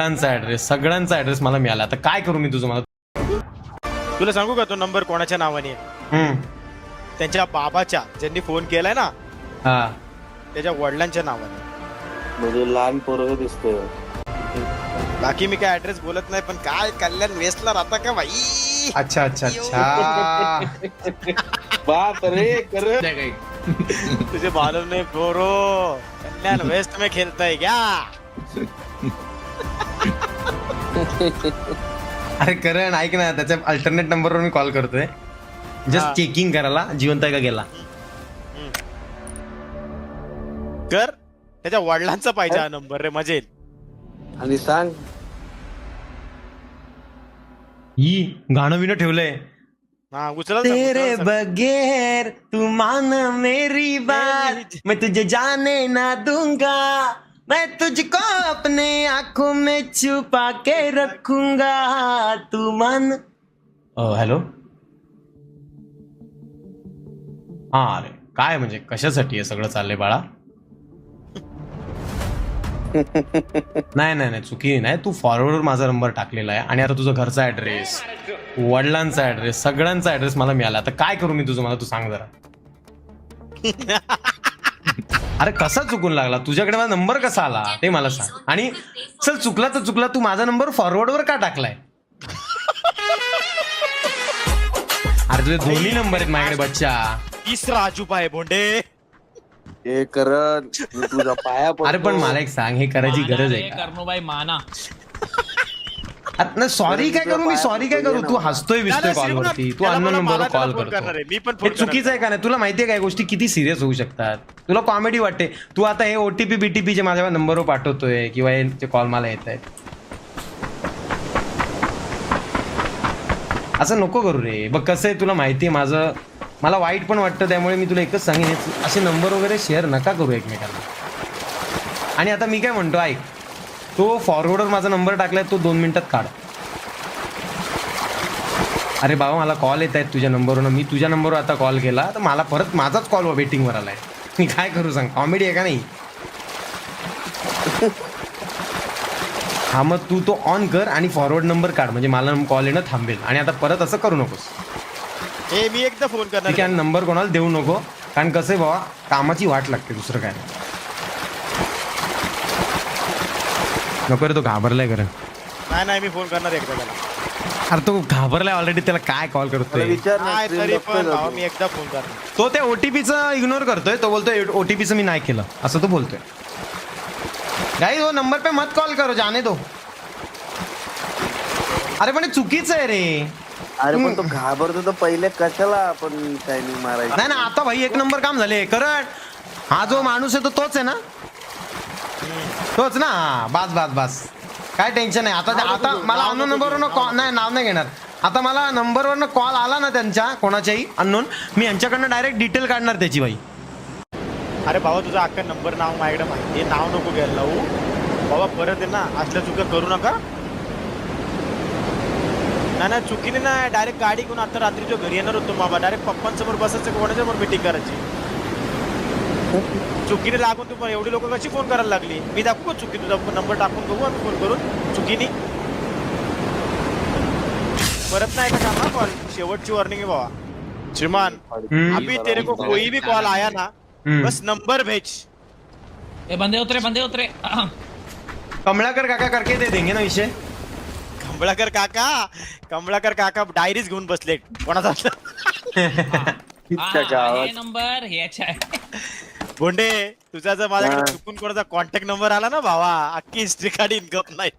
सगळ्यांचा ऍड्रेस सगळ्यांचा ऍड्रेस मला मिळाला. आता काय करू मी तुझं? मला तुला सांगू का तो नंबर कोणाच्या नावाने आहे? त्यांच्या बाबाच्या, ज्यांनी फोन केलाय ना हा त्याच्या वडिलांच्या नावाने. म्हणजे लहान पोरग दिसतोय. बाकी मी काय ऍड्रेस बोलत नाही, पण काय कल्याण वेस्टला राहता का भाई? अच्छा अच्छा अच्छा. बाप रे कर तुझे मालूम नाही ब्रो, कल्याण वेस्ट में खेलता है क्या? अरे करण ऐक ना, त्याच्या अल्टरनेट नंबरवर मी कॉल करतोय जस्ट चेकिंग करायला जिवंत आहे का गेला. कर, त्याच्या वडिलांचा पाहिजे हा नंबर रे, मजा येईल. आणि सांग ही गाणं विणं ठेवलंय. हा उचला तेरे बगैर तू मान मेरी बात, मैं तुझे जाने ना दूंगा, मैं तुझको अपने आंखों में छुपा के रखूंगा, तू मान. हॅलो. हा अरे काय म्हणजे कशासाठी हे सगळं चाललंय बाळा? नाही नाही नाही चुकी नाही. तू फॉरवर्डवर माझा नंबर टाकलेला आहे आणि आता तुझा घरचा ऍड्रेस, वडिलांचा ऍड्रेस, सगळ्यांचा ऍड्रेस मला मिळाला. आता काय करू मी तुझं? मला तू सांग जरा. अरे कसा चुकून लागला तुझ्याकडे? माझा नंबर कसा आला ते मला सांग. आणि चल चुकला तर चुकला, तू माझा नंबर फॉरवर्डवर का टाकलाय? अरे तुझे दोन्ही नंबर आहेत माझ्याकडे बच्चा. तिसरा अजूबा आहे भोंडे. हे करण तुझा पाया पडतो. अरे पण मला एक सांग, हे करायची गरज आहे का? कर्णूबाई माना. नाही सॉरी काय करू मी? सॉरी काय करू? तू हसतोय विसतोय कॉलवरती, तू अननोन नंबरवर कॉल करतो. मी पण हे चुकीचं आहे का नाही? तुला माहितीये काय गोष्टी किती सिरियस होऊ शकतात? तुला कॉमेडी वाटते. तू आता हे ओटीपी बीटीपीचे माझ्या नंबरवर पाठवतोय किंवा हे कॉल मला येत आहेत. असं नको करू रे. बघ कसं आहे, तुला माहितीये माझं, मला वाईट पण वाटतं. त्यामुळे मी तुला एकच सांगेन, असे नंबर वगैरे शेअर नका करू एकमेकांना. आणि आता मी काय म्हणतो ऐक, तो फॉरवर्डवर माझा नंबर टाकलाय, तो 2 मिनिटात काढ. अरे बाबा मला कॉल येत आहेत तुझ्या नंबरवरून, मी तुझ्या नंबरवर आता कॉल केला तर मला परत माझाच कॉल वेटिंगवर आलाय. मी काय करू सांग? कॉमेडी आहे का नाही? हा मग तू तो ऑन कर आणि फॉरवर्ड नंबर काढ, म्हणजे मला कॉल येणं थांबेल. आणि आता परत असं करू नकोस. हे मी एकदा फोन करणार. ठीक आहे, नंबर कोणाला देऊ नको, कारण कसं आहे बाबा, कामाची वाट लागते, दुसरं काय नको रे. तो घाबरलाय खरं. नाही नाही मी फोन करणार एकदा त्याला. अरे तो घाबरलाय ऑलरेडी, त्याला काय कॉल करतोय? विचार नाही तरी पण भावा, मी एकदा फोन करणार. तो त्या ओटीपीचं इग्नोर करतोय. तो बोलतोय ओटीपीचं मी नाही केलं, असं तो बोलतोय. गाइस वो नंबर पे मत कॉल करो, जाने दो. अरे पण हे चुकीचं आहे रे. अरे पण तो घाबरतो तर पहिले कशाला आपण टायमिंग मारायचं? नाही ना आता भाई एक नंबर काम झाले. करण हा जो माणूस आहे तो तोच आहे ना? तोच ना. बास बास बास, काय टेन्शन नाही. आता मला अननोन नंबरवरनं कॉल नाही, नाव नाही घेणार. आता मला नंबरवरनं कॉल आला ना त्यांच्या कोणाच्याही अननोन, मी यांच्याकडनं डायरेक्ट डिटेल काढणार त्याची भाई. अरे बाबा तुझा अख्खा नंबर नाव माझ्याकडे माहिती, नाव नको घ्यायला लावू बाबा. परत आहे ना असल्या चुका करू नका. नाही नाही चुकीने नाही, डायरेक्ट गाडी घेऊन आता रात्री जो घरी येणार होतो बाबा, डायरेक्ट पप्पांसमोर बसायचं, कोणाच्यासमोर मीटिंग करायची. चुकीने लागून तू पण एवढी लोक कशी फोन करायला लागली? मी दाखवू का चुकी? तुझा नंबर टाकून बघू आम्ही फोन करून चुकीने. परत नाही का सांगा कॉल. शेवटची वॉर्निंग आहे बाबा. श्रीमान अभी तेरे को कोई भी कॉल आया ना, बस नंबर भेज. ए बंदे उतरे, बंदे उतरे. कमळाकर काका करके दे देंगे ना विषय. कमळाकर काका डायरीज घेऊन बसले. कोणाचा हे नंबर ह्याचा आहे. भोंडे तुझा जर माझ्याकडे चुकून कोणाचा कॉन्टॅक्ट नंबर आला ना भावा, अख्खी हिस्ट्री काढीन गप नाही.